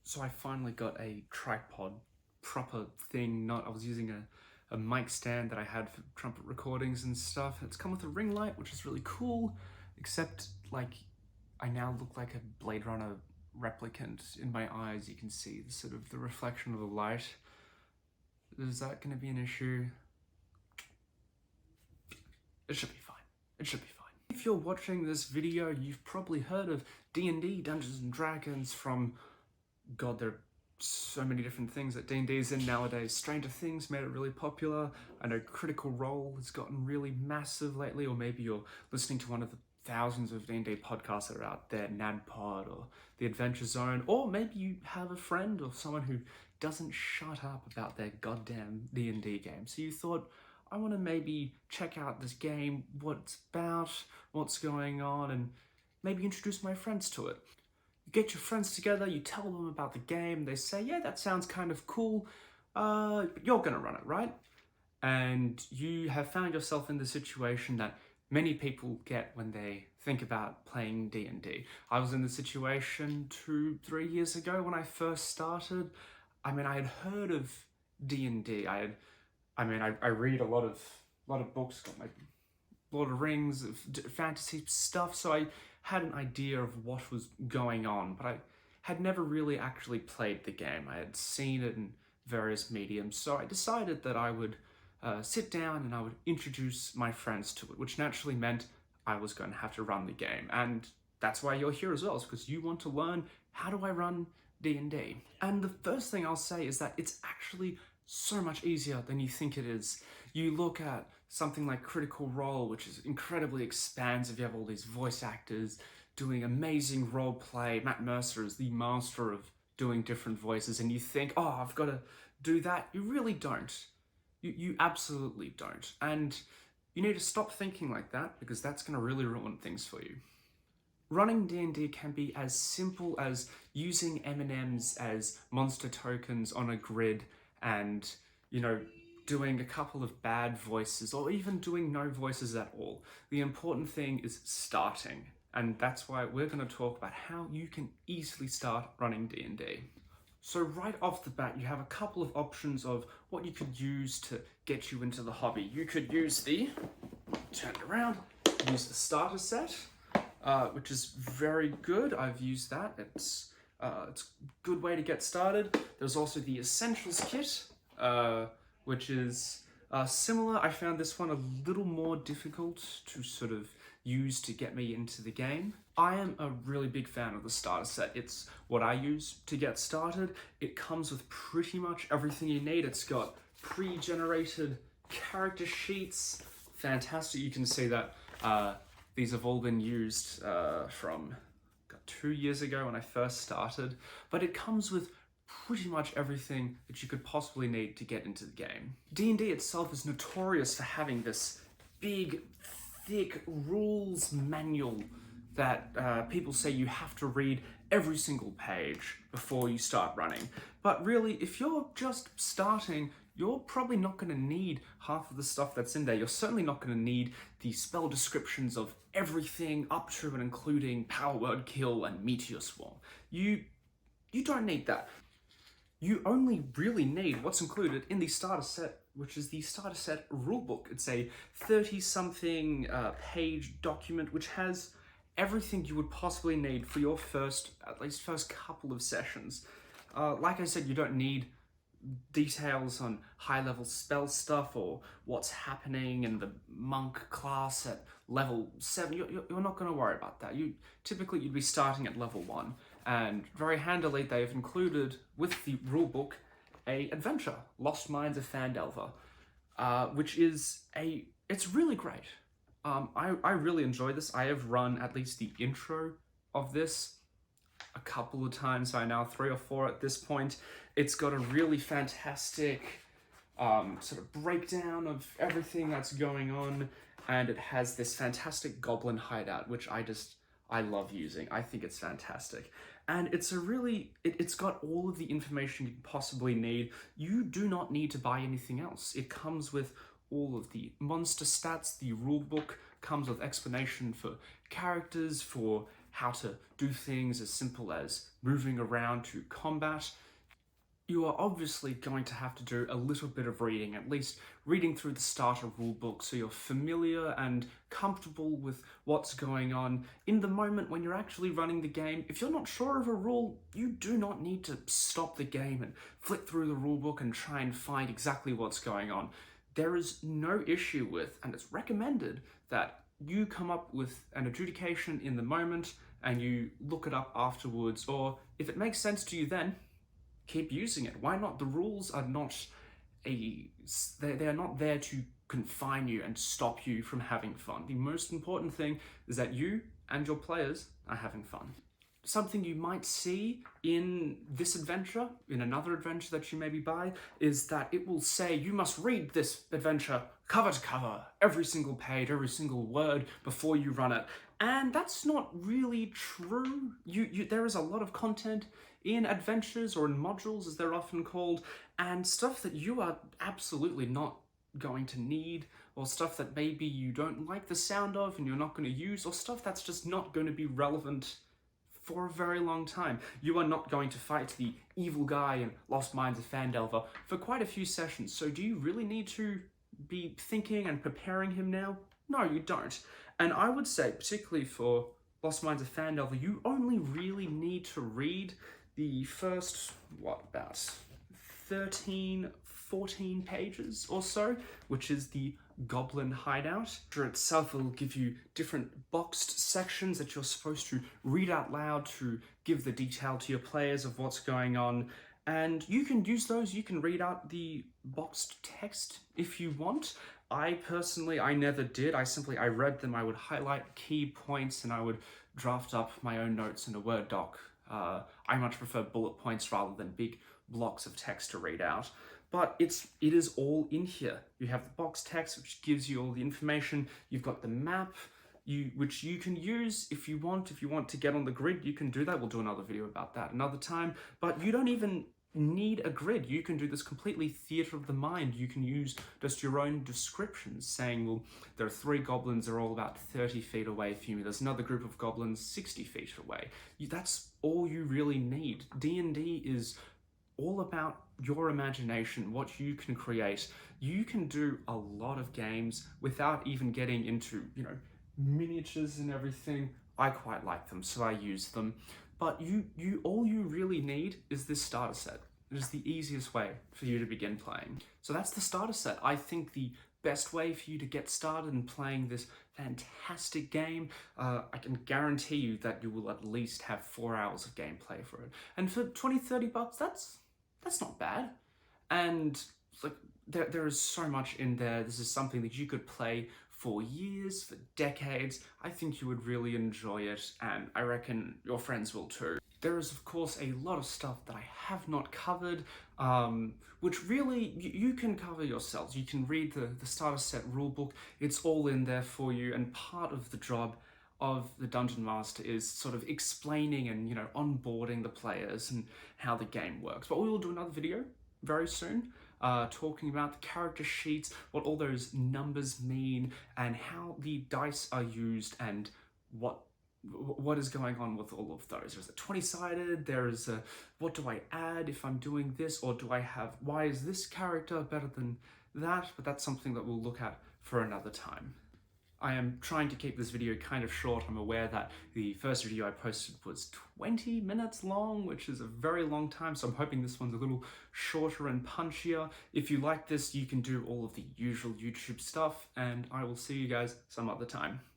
So I finally got a tripod, proper thing. I was using a mic stand that I had for trumpet recordings and stuff. It's come with a ring light, which is really cool, except like I now look like a Blade Runner replicant. In my eyes, you can see the sort of the reflection of the light. Is that going to be an issue? It should be fine. It should be fine. If you're watching this video, you've probably heard of D&D, Dungeons and Dragons, from God, there are so many different things that D&D is in nowadays. Stranger Things made it really popular. I know Critical Role has gotten really massive lately, or maybe you're listening to one of the thousands of D&D podcasts that are out there, NADPod or The Adventure Zone, or maybe you have a friend or someone who doesn't shut up about their goddamn D&D game. So you thought, I want to maybe check out this game, what it's about, what's going on, and maybe introduce my friends to it. You get your friends together, you tell them about the game, they say, yeah, that sounds kind of cool, but you're gonna run it, right? And you have found yourself in the situation that many people get when they think about playing D&D. I was in the situation 2-3 years ago when I first started. I mean, I had heard of D&D. I read a lot of books, got my Lord of Rings, of fantasy stuff, so I had an idea of what was going on, but I had never really actually played the game. I had seen it in various mediums, so I decided that I would sit down and I would introduce my friends to it, which naturally meant I was going to have to run the game. And that's why you're here as well, is because you want to learn, how do I run D&D? And the first thing I'll say is that it's actually so much easier than you think it is. You look at something like Critical Role, which is incredibly expansive. You have all these voice actors doing amazing role play. Matt Mercer is the master of doing different voices, and you think, oh, I've got to do that. You really don't. You absolutely don't. And you need to stop thinking like that, because that's going to really ruin things for you. Running D&D can be as simple as using M&Ms as monster tokens on a grid and, doing a couple of bad voices, or even doing no voices at all. The important thing is starting, and that's why we're going to talk about how you can easily start running D&D. So right off the bat, you have a couple of options of what you could use to get you into the hobby. You could use turn it around, use the starter set, which is very good. I've used that. It's a good way to get started. There's also the Essentials kit, which is similar. I found this one a little more difficult to sort of use to get me into the game. I am a really big fan of the starter set. It's what I use to get started. It comes with pretty much everything you need. It's got pre-generated character sheets. Fantastic. You can see that these have all been used from 2 years ago when I first started, but it comes with pretty much everything that you could possibly need to get into the game. D&D itself is notorious for having this big, thick rules manual that people say you have to read every single page before you start running. But really, if you're just starting, you're probably not going to need half of the stuff that's in there. You're certainly not going to need the spell descriptions of everything up to and including Power Word Kill and Meteor Swarm. You don't need that. You only really need what's included in the starter set, which is the starter set rulebook. It's a 30-something page document which has everything you would possibly need for your first couple of sessions. Like I said, you don't need details on high-level spell stuff or what's happening in the monk class at level 7. You're not going to worry about that. You'd be starting at level 1, and very handily they've included with the rulebook a adventure, Lost Mines of Phandelver, which is it's really great. I really enjoy this. I have run at least the intro of this a couple of times by now, 3 or 4 at this point. It's got a really fantastic sort of breakdown of everything that's going on, and it has this fantastic goblin hideout, which I love using. I think it's fantastic. And it's it's got all of the information you can possibly need. You do not need to buy anything else. It comes with all of the monster stats. The rulebook comes with explanation for characters, for how to do things as simple as moving around to combat, you are obviously going to have to do a little bit of reading, at least reading through the starter rulebook so you're familiar and comfortable with what's going on in the moment when you're actually running the game. If you're not sure of a rule, you do not need to stop the game and flick through the rulebook and try and find exactly what's going on. There is no issue with, and it's recommended, that you come up with an adjudication in the moment and you look it up afterwards, or if it makes sense to you then, keep using it. Why not? The rules are not they are not there to confine you and stop you from having fun. The most important thing is that you and your players are having fun. Something you might see in this adventure, in another adventure that you maybe buy, is that it will say you must read this adventure cover to cover, every single page, every single word before you run it. And that's not really true. There is a lot of content in adventures, or in modules as they're often called, and stuff that you are absolutely not going to need, or stuff that maybe you don't like the sound of and you're not going to use, or stuff that's just not going to be relevant for a very long time. You are not going to fight the evil guy in Lost Mines of Phandelver for quite a few sessions, so do you really need to be thinking and preparing him now? No, you don't. And I would say, particularly for Lost Mines of Phandelver, you only really need to read the first, about 13, 14 pages or so, which is the Goblin Hideout. Itself will give you different boxed sections that you're supposed to read out loud to give the detail to your players of what's going on. And you can use those, you can read out the boxed text if you want. I never did. I read them, I would highlight key points, and I would draft up my own notes in a Word doc. I much prefer bullet points rather than big blocks of text to read out. But it is all in here. You have the box text, which gives you all the information. You've got the map, which you can use if you want. If you want to get on the grid, you can do that. We'll do another video about that another time. But you don't even need a grid. You can do this completely theatre of the mind. You can use just your own descriptions, saying, well, there are 3 goblins, they're all about 30 feet away from you. There's another group of goblins 60 feet away. That's all you really need. D&D is all about your imagination, what you can create. You can do a lot of games without even getting into, miniatures and everything. I quite like them, so I use them. But all you really need is this starter set. It is the easiest way for you to begin playing. So that's the starter set. I think the best way for you to get started in playing this fantastic game. I can guarantee you that you will at least have 4 hours of gameplay for it. And for 20, 30 bucks, that's not bad. And there is so much in there. This is something that you could play for years, for decades. I think you would really enjoy it, and I reckon your friends will too. There is, of course, a lot of stuff that I have not covered, which really you can cover yourselves. You can read the starter set rulebook. It's all in there for you, and part of the job of the Dungeon Master is sort of explaining and, onboarding the players and how the game works. But we will do another video very soon, talking about the character sheets, what all those numbers mean, and how the dice are used, and what is going on with all of those. There's a 20-sided, there's a what do I add if I'm doing this, or why is this character better than that? But that's something that we'll look at for another time. I am trying to keep this video kind of short. I'm aware that the first video I posted was 20 minutes long, which is a very long time, so I'm hoping this one's a little shorter and punchier. If you like this, you can do all of the usual YouTube stuff, and I will see you guys some other time.